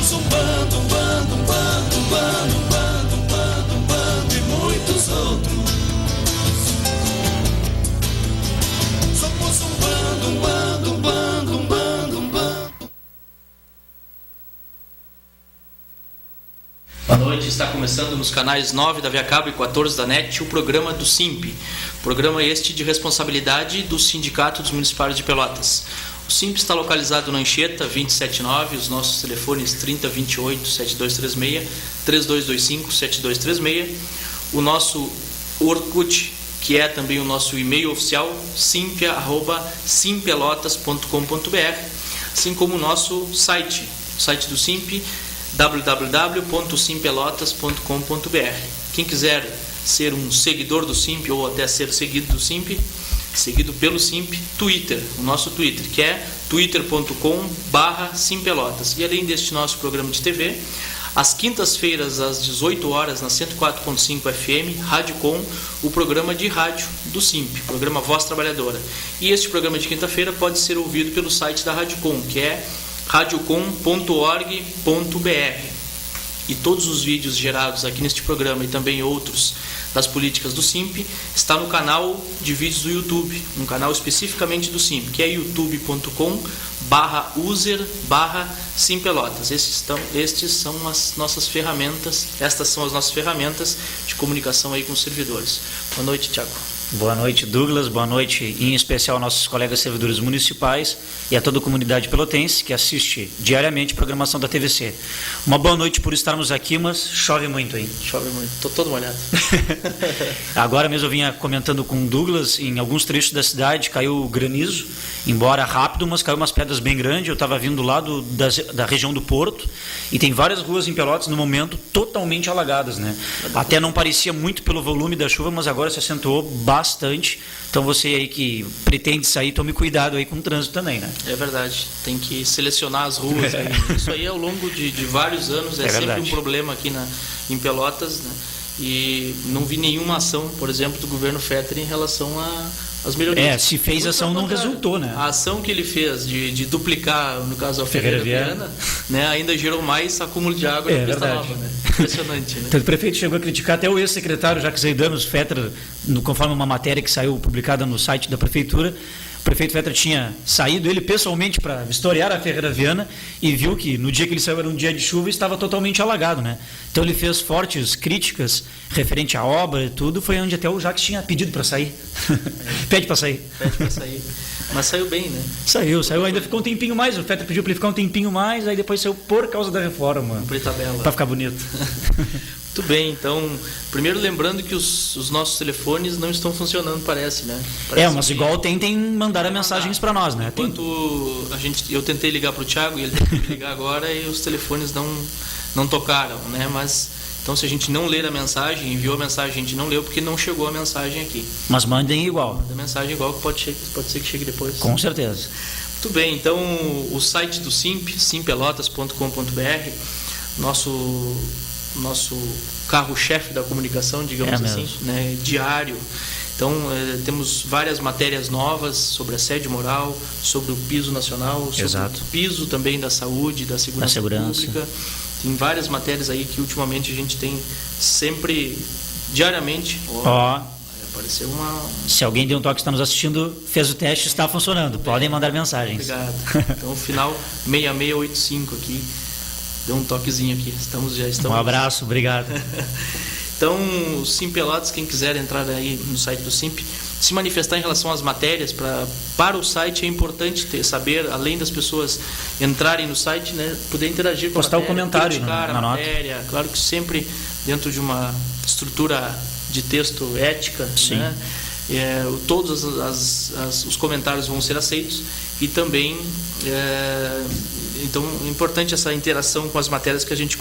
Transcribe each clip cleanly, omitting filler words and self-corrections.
Somos um bando, um bando, um bando, um bando, um bando, um bando, um bando e muitos outros. Somos um bando, um bando, um bando, um bando, um bando. Boa noite, está começando nos canais 9 da Via Cabo e 14 da NET o programa do SIMP. Programa este de responsabilidade do Sindicato dos Municipários de Pelotas. O SIMP está localizado na Anchieta 279, os nossos telefones 3028-7236, 3225-7236. O nosso Orkut, que é também o nosso e-mail oficial, simpia@simpelotas.com.br, assim como o nosso site, o site do SIMP, www.simpelotas.com.br. Quem quiser ser um seguidor do SIMP ou até ser seguido do SIMP, seguido pelo SIMP, Twitter, o nosso Twitter, que é twitter.com/simpelotas. E além deste nosso programa de TV, às quintas-feiras, às 18 horas, na 104.5 FM, Rádio Com, o programa de rádio do SIMP, programa Voz Trabalhadora. E este programa de quinta-feira pode ser ouvido pelo site da Rádio Com, que é radiocom.org.br. E todos os vídeos gerados aqui neste programa e também outros das políticas do SIMP está no canal de vídeos do YouTube, um canal especificamente do SIMP, que é youtube.com/user/simpelotas. Estes são as nossas ferramentas, estas são as nossas ferramentas de comunicação aí com os servidores. Boa noite, Tiago. Boa noite, Douglas. Boa noite, em especial, aos nossos colegas servidores municipais e a toda a comunidade pelotense que assiste diariamente a programação da TVC. Uma boa noite por estarmos aqui, mas chove muito, hein? Chove muito, estou todo molhado. Agora mesmo eu vinha comentando com o Douglas, em alguns trechos da cidade caiu granizo, embora rápido, mas caiu umas pedras bem grandes. Eu estava vindo lá da região do Porto e tem várias ruas em Pelotas no momento totalmente alagadas, né? Até não parecia muito pelo volume da chuva, mas agora se acentuou bastante. Então você aí que pretende sair, tome cuidado aí com o trânsito também, né? É verdade, tem que selecionar as ruas. Isso aí ao longo de vários anos é sempre um problema aqui em Pelotas, né? E não vi nenhuma ação, por exemplo, do governo Fetter em relação às melhorias. Se fez ação não resultou, né? A ação que ele fez de duplicar, no caso a Ferreira Viana, né, ainda gerou mais acúmulo de água na Pista Nova, né? Impressionante, né? Então, o prefeito chegou a criticar até o ex-secretário Jacques Zeidanos Fetter, conforme uma matéria que saiu publicada no site da prefeitura. O prefeito Fetter tinha saído ele pessoalmente para vistoriar a Ferreira Viana e viu que no dia que ele saiu era um dia de chuva e estava totalmente alagado, né? Então ele fez fortes críticas referente à obra e tudo, foi onde até o Jacques tinha pedido para sair. Pede para sair. Mas saiu bem, né? Saiu, ainda ficou um tempinho mais, o Fetter pediu para ele ficar um tempinho mais, aí depois saiu por causa da reforma. Para ficar bonito. Muito bem, então, primeiro lembrando que os nossos telefones não estão funcionando, parece, né? Mas igual tentem mandar mensagens para nós, né? Enquanto eu tentei ligar para o Thiago e ele tentou me ligar agora e os telefones não tocaram, né? Mas, então, se a gente não ler a mensagem, enviou a mensagem, a gente não leu porque não chegou a mensagem aqui. Mas mandem igual. Manda mensagem igual que pode ser que chegue depois. Com certeza. Muito bem, então, o site do SIMP, simpelotas.com.br, nosso carro-chefe da comunicação, digamos assim, né, diário. Então, temos várias matérias novas sobre assédio moral, sobre o piso nacional, sobre o piso também da saúde, da segurança pública. Tem várias matérias aí que ultimamente a gente tem sempre, diariamente. Apareceu Se alguém deu um toque que está nos assistindo, fez o teste, está funcionando. Podem mandar mensagens. Obrigado. Então, final 6685 aqui. Deu um toquezinho aqui. Já estamos. Um abraço, obrigado. Então, o SIMP Pelotas, quem quiser entrar aí no site do SIMP, se manifestar em relação às matérias, para o site é importante saber, além das pessoas entrarem no site, né, poder interagir com a matéria, o comentário, criticar a matéria, nota. Claro que sempre dentro de uma estrutura de texto ética, né, todos os comentários vão ser aceitos e também então é importante essa interação com as matérias que a gente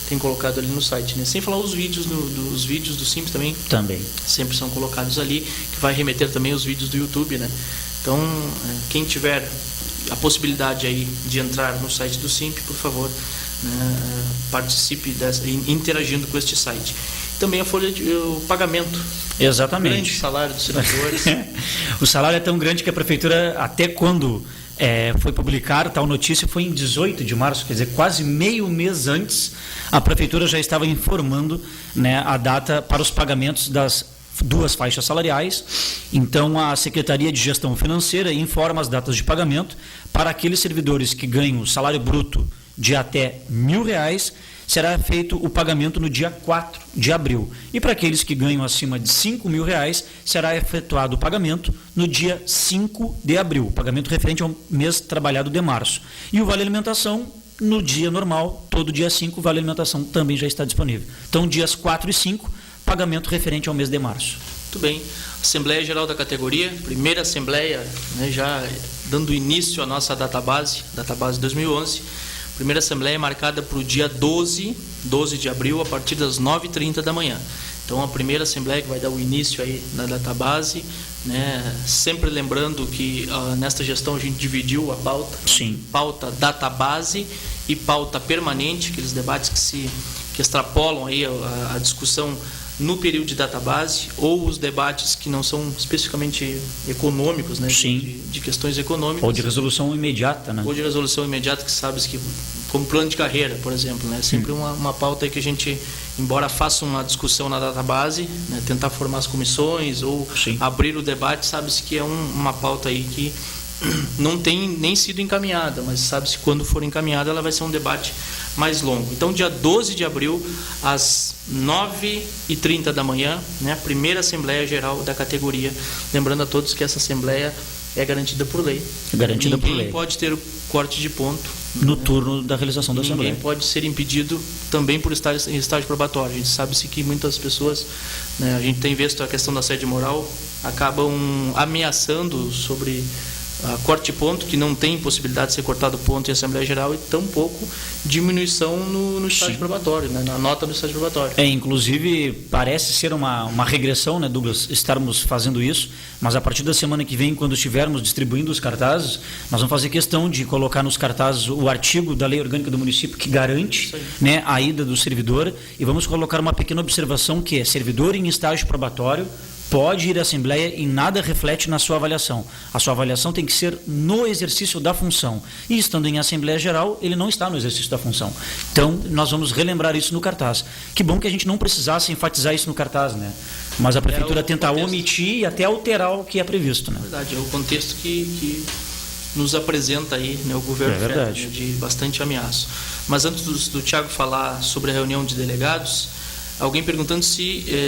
tem colocado ali no site, né? Sem falar os vídeos dos vídeos do SIMP também sempre são colocados ali, que vai remeter também os vídeos do YouTube, né? Então, quem tiver a possibilidade aí de entrar no site do SIMP, por favor, né, participe interagindo com este site. Também o pagamento. Exatamente. O grande salário dos servidores. O salário é tão grande que a prefeitura, até quando foi publicar, tal notícia foi em 18 de março, quer dizer, quase meio mês antes, a Prefeitura já estava informando, né, a data para os pagamentos das 2 faixas salariais. Então, a Secretaria de Gestão Financeira informa as datas de pagamento para aqueles servidores que ganham o salário bruto de até R$1.000, será feito o pagamento no dia 4 de abril. E para aqueles que ganham acima de R$5.000, será efetuado o pagamento no dia 5 de abril, o pagamento referente ao mês trabalhado de março. E o Vale Alimentação, no dia normal, todo dia 5, o Vale Alimentação também já está disponível. Então, dias 4 e 5, pagamento referente ao mês de março. Muito bem. Assembleia Geral da categoria, primeira assembleia, né, já dando início à nossa database 2011. Primeira assembleia marcada para o dia 12 de abril, a partir das 9h30 da manhã. Então, a primeira assembleia que vai dar o início aí na database, né? Sempre lembrando que nesta gestão a gente dividiu a pauta. Sim. Pauta database e pauta permanente, aqueles debates que extrapolam aí a discussão no período de database, ou os debates que não são especificamente econômicos, né? Sim. De questões econômicas. Ou de resolução imediata, né? Ou de resolução imediata, que sabes que, como plano de carreira, por exemplo, né? Sempre uma pauta aí que a gente, embora faça uma discussão na database, né? Tentar formar as comissões ou abrir o debate, sabe-se que é uma pauta aí que não tem nem sido encaminhada, mas sabe-se que quando for encaminhada ela vai ser um debate mais longo. Então, dia 12 de abril, às 9h30 da manhã, né, a primeira Assembleia Geral da categoria. Lembrando a todos que essa Assembleia é garantida por lei. Garantida por lei. Ninguém pode ter o corte de ponto no turno da realização da Assembleia. Ninguém pode ser impedido também por estar em estágio probatório. A gente sabe-se que muitas pessoas, né, a gente tem visto a questão da assédio moral, acabam ameaçando sobre a corte ponto, que não tem possibilidade de ser cortado ponto em Assembleia Geral, e tampouco diminuição no estágio probatório, né, na nota do estágio probatório. Inclusive, parece ser uma regressão, né, Douglas, estarmos fazendo isso, mas a partir da semana que vem, quando estivermos distribuindo os cartazes, nós vamos fazer questão de colocar nos cartazes o artigo da Lei Orgânica do Município que garante, né, a ida do servidor, e vamos colocar uma pequena observação que é: servidor em estágio probatório pode ir à Assembleia e nada reflete na sua avaliação. A sua avaliação tem que ser no exercício da função. E estando em Assembleia Geral, ele não está no exercício da função. Então, nós vamos relembrar isso no cartaz. Que bom que a gente não precisasse enfatizar isso no cartaz, né? Mas a Prefeitura tenta omitir e até alterar o que é previsto, né? É verdade, é o contexto que nos apresenta aí, né, o governo federal, de bastante ameaço. Mas antes do Thiago falar sobre a reunião de delegados, alguém perguntando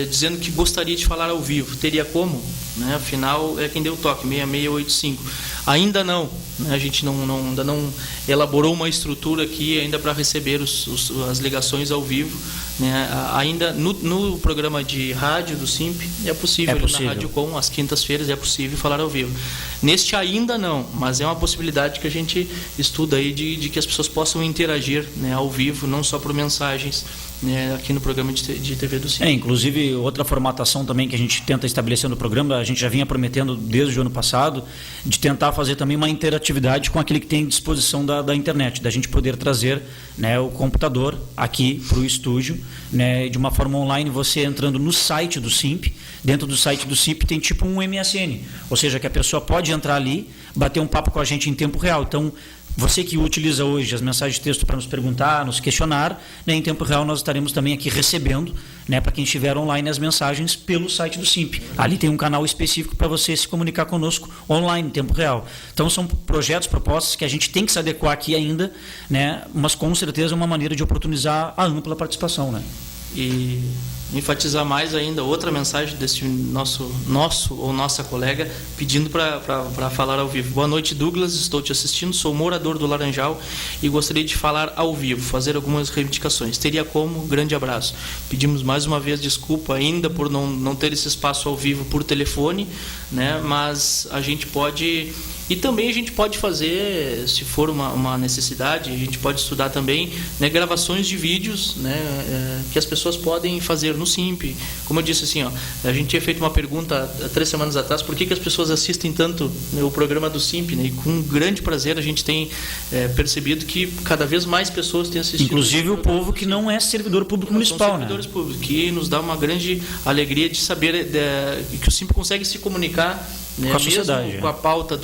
dizendo que gostaria de falar ao vivo. Teria como? Né? Afinal, é quem deu o toque, 6685. Ainda não. Né? A gente ainda não elaborou uma estrutura aqui ainda para receber as ligações ao vivo. Né? Ainda no programa de rádio do SIMP é possível. Na Rádio Com, às quintas-feiras, é possível falar ao vivo. Neste ainda não, mas é uma possibilidade que a gente estuda aí de que as pessoas possam interagir, né, ao vivo, não só por mensagens, né, aqui no programa de TV do SIMP. Inclusive, outra formatação também que a gente tenta estabelecer no programa, a gente já vinha prometendo desde o ano passado, de tentar fazer também uma interatividade com aquele que tem disposição da internet, da gente poder trazer, né, o computador aqui para o estúdio, né, de uma forma online, você entrando no site do SIMP. Dentro do site do SIMP tem tipo um MSN, ou seja, que a pessoa pode entrar ali, bater um papo com a gente em tempo real. Então, você que utiliza hoje as mensagens de texto para nos perguntar, nos questionar, né, em tempo real nós estaremos também aqui recebendo, né, para quem estiver online, as mensagens pelo site do SIMP. Ali tem um canal específico para você se comunicar conosco online, em tempo real. Então são projetos, propostas que a gente tem que se adequar aqui ainda, né, mas com certeza é uma maneira de oportunizar a ampla participação, né? E enfatizar mais ainda outra mensagem desse nosso ou nossa colega pedindo para falar ao vivo. Boa noite, Douglas, estou te assistindo, sou morador do Laranjal e gostaria de falar ao vivo, fazer algumas reivindicações. Teria como? Grande abraço. Pedimos mais uma vez desculpa ainda por não ter esse espaço ao vivo por telefone, né? Mas a gente pode... E também a gente pode fazer, se for uma necessidade, a gente pode estudar também, né, gravações de vídeos, né, que as pessoas podem fazer no SIMP. Como eu disse, assim, a gente tinha feito uma pergunta há 3 semanas atrás, por que as pessoas assistem tanto, né, o programa do SIMP, né, e com grande prazer a gente tem percebido que cada vez mais pessoas têm assistido. Inclusive o povo que não é servidor público municipal, são servidores públicos, que nos dá uma grande alegria de saber que o SIMP consegue se comunicar né? Com a sociedade. Mesmo com a pauta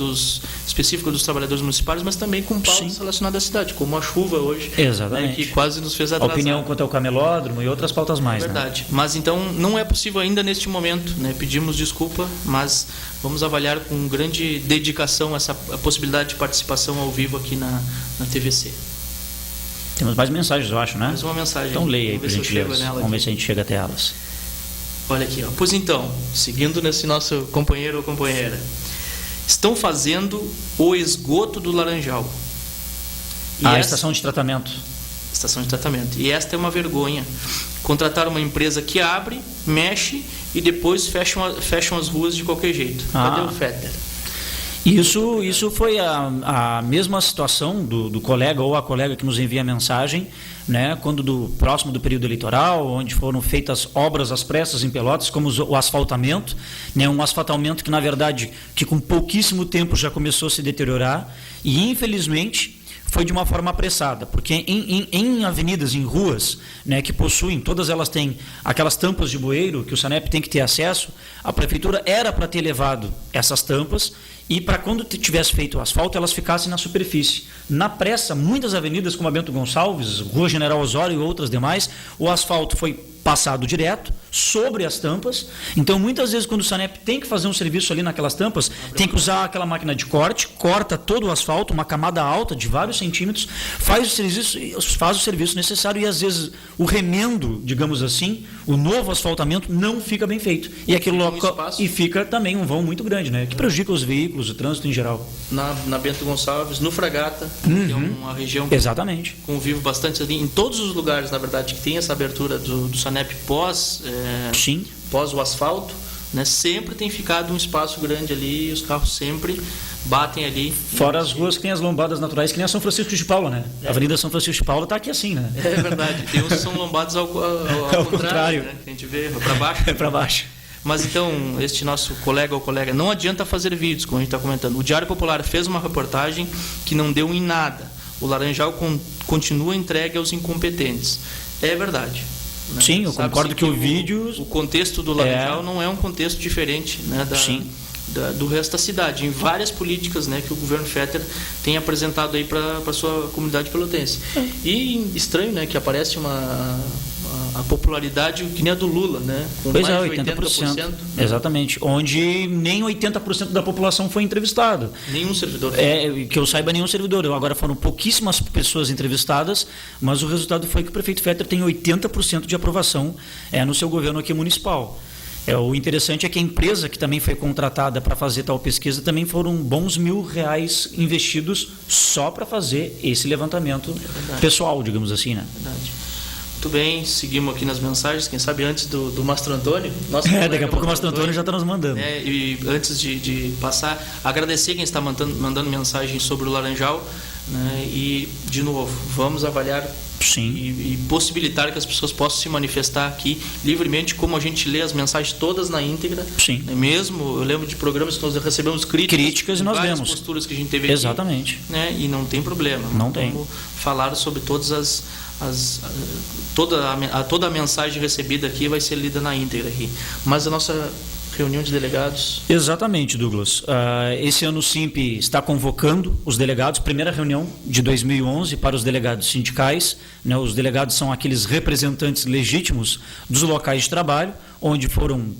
específica dos trabalhadores municipais, mas também com pautas relacionadas à cidade, como a chuva hoje. Exatamente. Né, que quase nos fez A atrasar. opinião quanto ao camelódromo e outras pautas mais. Verdade. Mas então não é possível ainda neste momento, né? Pedimos desculpa, mas vamos avaliar com grande dedicação a possibilidade de participação ao vivo aqui na TVC. Temos mais mensagens, eu acho, né? Mais uma mensagem. Então leia aí, por gentileza. Vamos ver se a gente chega até elas. Olha aqui, ó. Pois então, seguindo nesse nosso companheiro ou companheira, estão fazendo o esgoto do Laranjal. A estação de tratamento. Estação de tratamento. E esta é uma vergonha. Contratar uma empresa que abre, mexe e depois fecham as ruas de qualquer jeito. Cadê o Fetter? Isso foi a mesma situação do colega ou a colega que nos envia a mensagem, né, quando próximo do período eleitoral, onde foram feitas obras às pressas em Pelotas, como o asfaltamento, né, um asfaltamento que, na verdade, que com pouquíssimo tempo já começou a se deteriorar e, infelizmente, foi de uma forma apressada, porque em avenidas, em ruas, né, que possuem, todas elas têm aquelas tampas de bueiro que o SANEP tem que ter acesso, a prefeitura era para ter levado essas tampas e para quando tivesse feito o asfalto, elas ficassem na superfície. Na pressa, muitas avenidas, como a Bento Gonçalves, Rua General Osório e outras demais, o asfalto foi passado direto sobre as tampas. Então, muitas vezes, quando o SANEP tem que fazer um serviço ali naquelas tampas, tem que usar aquela máquina de corte, corta todo o asfalto, uma camada alta de vários centímetros, faz o serviço necessário e, às vezes, o remendo, digamos assim, o novo asfaltamento não fica bem feito. E aquilo e fica também um vão muito grande, né? Que prejudica os veículos, o trânsito em geral. Na Bento Gonçalves, no Fragata, que é uma região que exatamente convivo bastante ali, em todos os lugares, na verdade, que tem essa abertura do SANEP pós o asfalto, né, sempre tem ficado um espaço grande ali e os carros sempre batem ali. Fora as ruas que tem as lombadas naturais, que nem a São Francisco de Paula, né? A Avenida São Francisco de Paula está aqui assim, né? É verdade, tem uns que são lombados ao contrário, né? Que a gente vê para baixo. É para baixo. Mas então, este nosso colega ou colega, não adianta fazer vídeos, como a gente está comentando. O Diário Popular fez uma reportagem que não deu em nada. O Laranjal continua entregue aos incompetentes. É verdade. Né? Sim, eu concordo que o vídeo... O contexto do Laranjal não é um contexto diferente, né, do resto da cidade. Em várias políticas, né, que o governo Fetter tem apresentado aí para a sua comunidade pelotense. E estranho, né, que aparece a popularidade que nem a do Lula, né? Com pois mais é, 80%. Exatamente. Onde nem 80% da população foi entrevistado. Nenhum servidor. Que eu saiba, nenhum servidor. Agora foram pouquíssimas pessoas entrevistadas, mas o resultado foi que o prefeito Fetter tem 80% de aprovação no seu governo aqui municipal. O interessante é que a empresa que também foi contratada para fazer tal pesquisa também foram bons R$1.000 investidos só para fazer esse levantamento pessoal, digamos assim, né? Verdade. Muito bem, seguimos aqui nas mensagens, quem sabe antes do Mastro Antônio. Daqui a pouco o Mastro Antônio já está nos mandando. E antes de passar, agradecer quem está mandando mensagem sobre o Laranjal, né, e, de novo, vamos avaliar e possibilitar que as pessoas possam se manifestar aqui livremente, como a gente lê as mensagens todas na íntegra. Sim. Mesmo, eu lembro de programas que nós recebemos críticas e nós várias vemos posturas que a gente teve aqui. Exatamente. Né, e não tem problema. Não tem. Vamos falar sobre todas toda a mensagem recebida aqui vai ser lida na íntegra aqui. Mas a nossa reunião de delegados... Exatamente, Douglas. Esse ano o SIMP está convocando os delegados, primeira reunião de 2011 para os delegados sindicais, né? Os delegados são aqueles representantes legítimos dos locais de trabalho, onde foram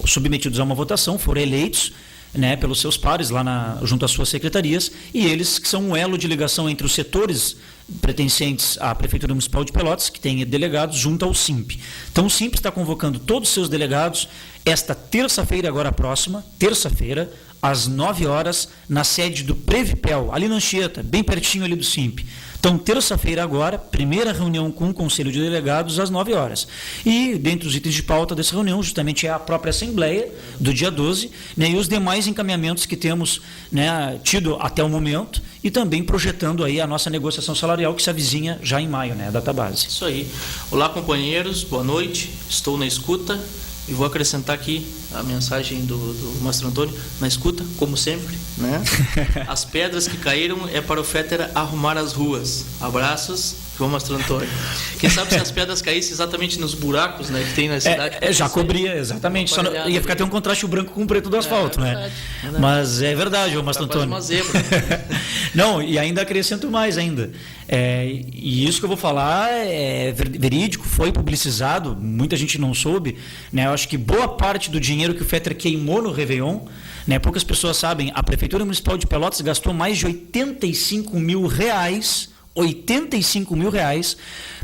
submetidos a uma votação, foram eleitos, né, pelos seus pares lá junto às suas secretarias, e eles que são um elo de ligação entre os setores pertencentes à Prefeitura Municipal de Pelotas, que tem delegados, junto ao SIMP. Então o SIMP está convocando todos os seus delegados esta terça-feira, agora próxima, terça-feira, às 9 horas, na sede do Previpel, ali na Anchieta, bem pertinho ali do SIMP. Então, terça-feira agora, primeira reunião com o Conselho de Delegados, às 9 horas. E, dentre os itens de pauta dessa reunião, justamente é a própria Assembleia, do dia 12, né, e os demais encaminhamentos que temos, né, tido até o momento, e também projetando aí a nossa negociação salarial, que se avizinha já em maio, né, a data base. Isso aí. Olá, companheiros, boa noite, estou na escuta. E vou acrescentar aqui a mensagem do Mastro Antônio, na escuta, como sempre, né? As pedras que caíram é para o Fetter arrumar as ruas. Abraços, ô Mastro Antônio. Quem sabe se as pedras caíssem exatamente nos buracos, né, que tem na cidade. Já cobria, exatamente. Só ia ficar até um contraste branco com o preto do asfalto, né? Verdade. Mas é verdade, ô Mastro Antônio. Uma zebra. Não, e ainda acrescento mais ainda. E isso que eu vou falar é verídico, foi publicizado, muita gente não soube, né? Eu acho que boa parte do dinheiro que o Fetter queimou no Réveillon, né? Poucas pessoas sabem, a Prefeitura Municipal de Pelotas gastou mais de 85 mil reais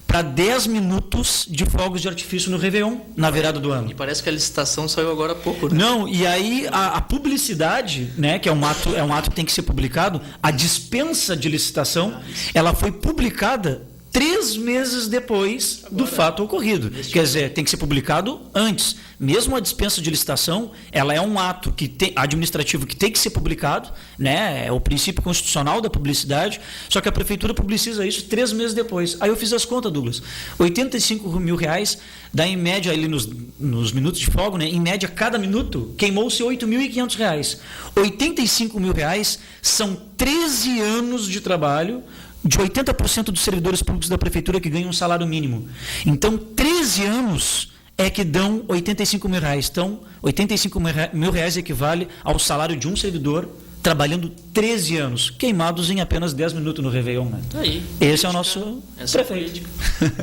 para 10 minutos de fogos de artifício no Réveillon, na virada do ano. E parece que a licitação saiu agora há pouco, né? Não, e aí a publicidade, né, que é um ato que tem que ser publicado, a dispensa de licitação, ela foi publicada 3 meses depois do fato ocorrido. Quer dizer, tem que ser publicado antes. Mesmo a dispensa de licitação, ela é um ato administrativo que tem que ser publicado, né? É o princípio constitucional da publicidade, só que a prefeitura publiciza isso 3 meses depois. Aí eu fiz as contas, Douglas. 85 mil reais dá em média ali nos minutos de fogo, né? Em média, cada minuto queimou-se 8.500 reais. 85 mil reais são 13 anos de trabalho de 80% dos servidores públicos da prefeitura que ganham um salário mínimo. Então, 13 anos é que dão 85 mil reais. Então, 85 mil reais equivale ao salário de um servidor trabalhando 13 anos, queimados em apenas 10 minutos no Réveillon. Né? Aí, esse é o nosso prefeito.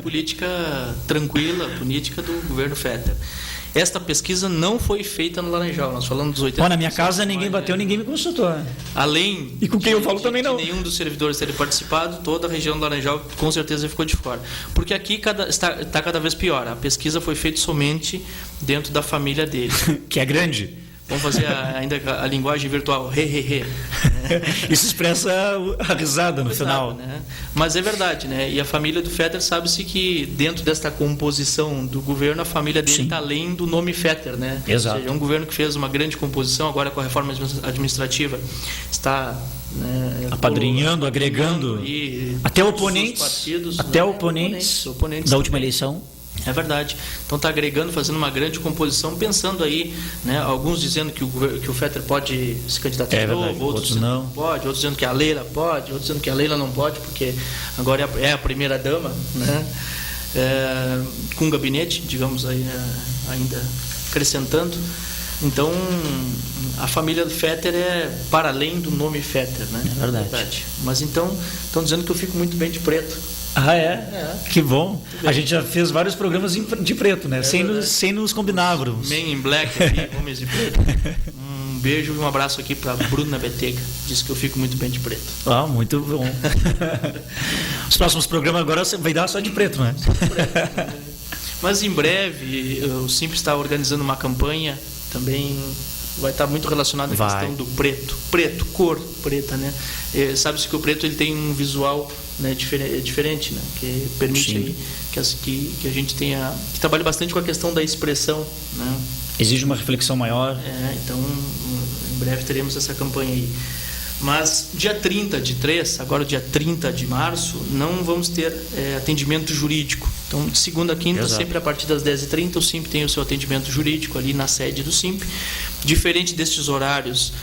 Política tranquila, política do governo Fetter. Esta pesquisa não foi feita no Laranjal, nós falamos dos 80%. Na minha casa ninguém bateu, ninguém me consultou. Além e com quem eu falo também não. Nenhum dos servidores ter participado, toda a região do Laranjal com certeza ficou de fora. Porque aqui está cada vez pior. A pesquisa foi feita somente dentro da família dele. Que é grande. Vamos fazer ainda a linguagem virtual, Isso expressa a risada no final. Né? Mas é verdade, né? E a família do Fetter sabe-se que dentro desta composição do governo, a família dele está além do nome Fetter, né? Exato. Ou seja, é um governo que fez uma grande composição, agora com a reforma administrativa está, né, apadrinhando, agregando até oponentes, partidos, oponentes da última eleição. É verdade. Então está agregando, fazendo uma grande composição, pensando aí, né, alguns dizendo que o Fetter pode se candidatar de novo, outros dizendo não. Que pode, outros dizendo que a Leila pode, outros dizendo que a Leila não pode, porque agora é a primeira dama, né, com gabinete, digamos aí, ainda acrescentando. Então, a família do Fetter é para além do nome Fetter, né? É verdade. Mas então, estão dizendo que eu fico muito bem de preto. Ah, é? Que bom. A gente já fez vários programas de preto, né? Sem nos combinarmos. Men in Black aqui, homens de preto. Um beijo e um abraço aqui para Bruna Betega. Diz que eu fico muito bem de preto. Ah, muito bom. Os próximos programas agora vai dar só de preto, né? Mas em breve, o Simples está organizando uma campanha também. Vai estar muito relacionado à questão do preto, cor preta, né? Sabe-se que o preto ele tem um visual, né, diferente, né? Que permite aí que a gente tenha, que trabalhe bastante com a questão da expressão, né? Exige uma reflexão maior. Então, em breve teremos essa campanha aí. Mas dia 30 de 3, agora dia 30 de março, não vamos ter atendimento jurídico. Então, de segunda a quinta, sempre a partir das 10h30, o SIMP tem o seu atendimento jurídico ali na sede do SIMP. Diferente destes horários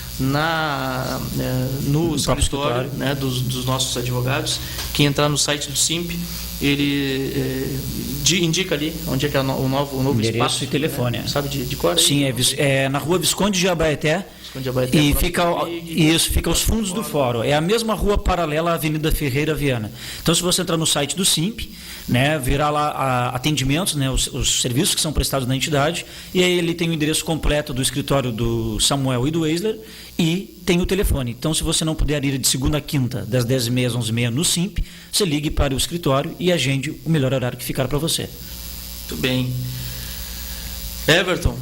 no escritório, né, dos nossos advogados, quem entrar no site do SIMP, ele indica ali onde é que é o novo endereço espaço. E telefone. Né? Sabe de cor? Sim, é na rua Visconde de Abaeté. E fica aos fundos do fórum. É a mesma rua paralela à Avenida Ferreira Viana. Então, se você entrar no site do SIMP, né, virá lá atendimentos, né, os serviços que são prestados na entidade, e aí ele tem o endereço completo do escritório do Samuel e do Weisler, e tem o telefone. Então, se você não puder ir de segunda a quinta, das 10h30 às 11h30 no SIMP, você ligue para o escritório e agende o melhor horário que ficar para você. Muito bem. Everton.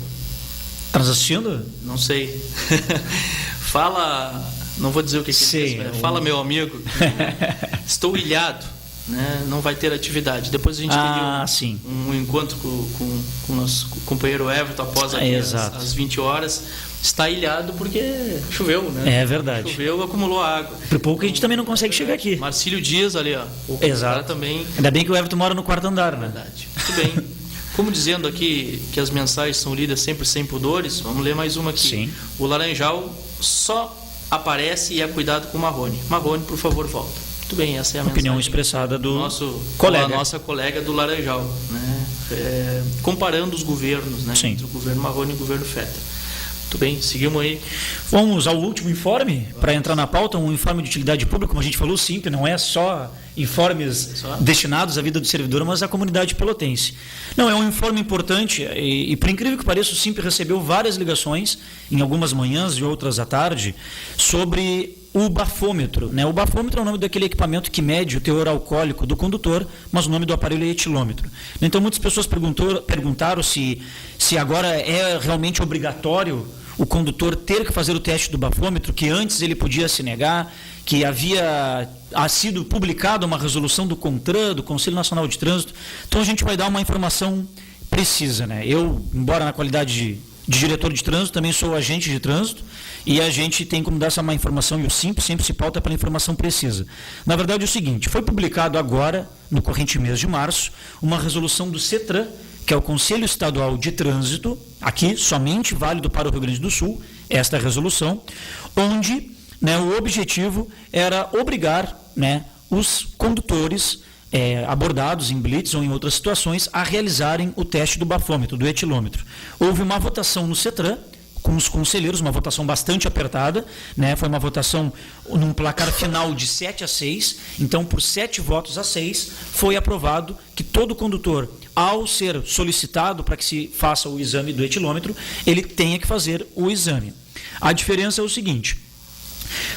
Estás assistindo? Não sei. Fala, não vou dizer o que é. Fala, meu amigo. Estou ilhado, né? Não vai ter atividade. Depois a gente teria um encontro com o nosso companheiro Everton após às 20 horas. Está ilhado porque choveu, né? É verdade. Choveu, acumulou água. Por pouco a gente também não consegue chegar aqui. Marcílio Dias ali, ó. Exato. Também. Ainda bem que o Everton mora no quarto andar, né? Verdade. Muito bem. Como dizendo aqui que as mensagens são lidas sempre sem pudores, vamos ler mais uma aqui. Sim. O Laranjal só aparece e é cuidado com o Marrone. Marrone, por favor, volta. Muito bem, essa é a opinião mensagem expressada do colega. A nossa colega do Laranjal, né? Comparando os governos, né? Sim. Entre o governo Marrone e o governo Feta. Muito bem, seguimos aí. Vamos ao último informe, para entrar na pauta, um informe de utilidade pública, como a gente falou, SIMP, não é só informes destinados à vida do servidor, mas à comunidade pelotense. Não, é um informe importante e por incrível que pareça, o SIMP recebeu várias ligações, em algumas manhãs e outras à tarde, sobre o bafômetro, né? O bafômetro é o nome daquele equipamento que mede o teor alcoólico do condutor, mas o nome do aparelho é etilômetro. Então, muitas pessoas perguntaram se agora é realmente obrigatório o condutor ter que fazer o teste do bafômetro, que antes ele podia se negar, que havia sido publicada uma resolução do CONTRAN, do Conselho Nacional de Trânsito. Então, a gente vai dar uma informação precisa, né? Eu, embora na qualidade de diretor de trânsito, também sou agente de trânsito, e a gente tem como dar essa má informação, e o SIMP sempre se pauta pela informação precisa. Na verdade é o seguinte, foi publicado agora, no corrente mês de março, uma resolução do CETRAN, que é o Conselho Estadual de Trânsito, aqui somente válido para o Rio Grande do Sul, esta resolução, onde, né, o objetivo era obrigar, né, os condutores abordados em blitz ou em outras situações a realizarem o teste do bafômetro, do etilômetro. Houve uma votação no CETRAN, com os conselheiros, uma votação bastante apertada, né? Foi uma votação num placar final de 7-6, então por 7 votos a 6 foi aprovado que todo condutor, ao ser solicitado para que se faça o exame do etilômetro, ele tenha que fazer o exame. A diferença é o seguinte: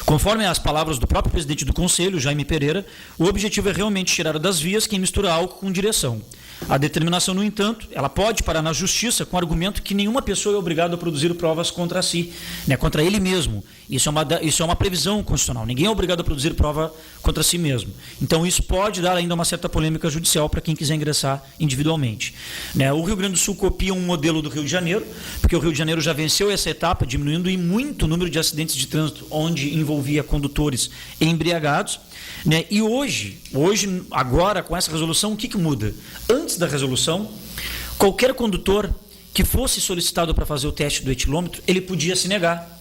conforme as palavras do próprio presidente do Conselho, Jaime Pereira, o objetivo é realmente tirar das vias quem mistura álcool com direção. A determinação, no entanto, ela pode parar na justiça com o argumento que nenhuma pessoa é obrigada a produzir provas contra si, né, contra ele mesmo. Isso é uma previsão constitucional. Ninguém é obrigado a produzir prova contra si mesmo. Então, isso pode dar ainda uma certa polêmica judicial para quem quiser ingressar individualmente. Né, o Rio Grande do Sul copia um modelo do Rio de Janeiro, porque o Rio de Janeiro já venceu essa etapa, diminuindo em muito o número de acidentes de trânsito onde envolvia condutores embriagados. Né? E hoje, agora, com essa resolução, o que muda? Antes da resolução, qualquer condutor que fosse solicitado para fazer o teste do etilômetro, ele podia se negar.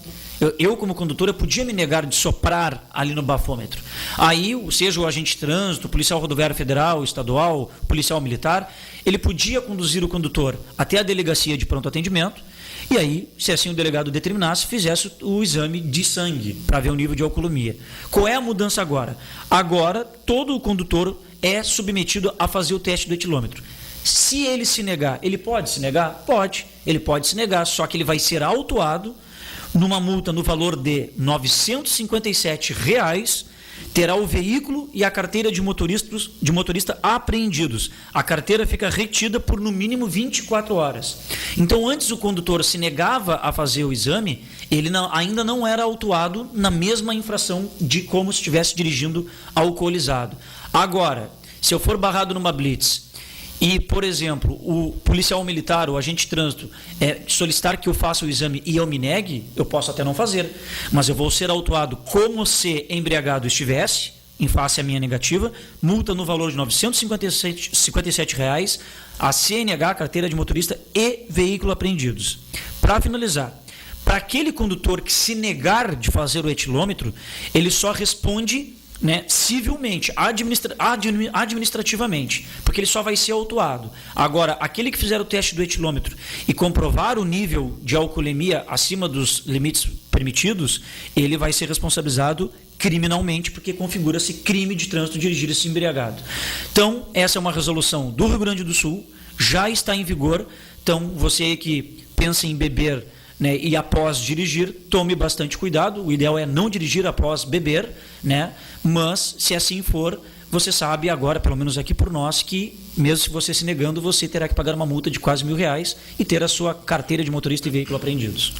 Eu, como condutor, eu podia me negar de soprar ali no bafômetro. Aí, seja o agente de trânsito, o policial rodoviário federal, estadual, policial militar, ele podia conduzir o condutor até a delegacia de pronto atendimento, e aí, se assim o delegado determinasse, fizesse o exame de sangue para ver o nível de alcoolemia. Qual é a mudança agora? Agora, todo o condutor é submetido a fazer o teste do etilômetro. Se ele se negar, ele pode se negar? Pode. Ele pode se negar, só que ele vai ser autuado numa multa no valor de R$ 957, terá o veículo e a carteira de motorista apreendidos. A carteira fica retida por no mínimo 24 horas. Então, antes o condutor se negava a fazer o exame, ele ainda não era autuado na mesma infração de como se estivesse dirigindo alcoolizado. Agora, se eu for barrado numa blitz e, por exemplo, o policial militar, o agente de trânsito, solicitar que eu faça o exame e eu me negue, eu posso até não fazer, mas eu vou ser autuado como se embriagado estivesse, em face à minha negativa, multa no valor de R$ 957, a CNH, carteira de motorista e veículo apreendidos. Para finalizar, para aquele condutor que se negar de fazer o etilômetro, ele só responde, né, civilmente, administrativamente, porque ele só vai ser autuado. Agora, aquele que fizer o teste do etilômetro e comprovar o nível de alcoolemia acima dos limites permitidos, ele vai ser responsabilizado criminalmente, porque configura-se crime de trânsito dirigir-se embriagado. Então, essa é uma resolução do Rio Grande do Sul, já está em vigor. Então, você que pensa em beber, né, e após dirigir, tome bastante cuidado. O ideal é não dirigir após beber, né? Mas, se assim for, você sabe agora, pelo menos aqui por nós, que mesmo se você se negando, você terá que pagar uma multa de quase R$ 1.000 e ter a sua carteira de motorista e veículo apreendidos.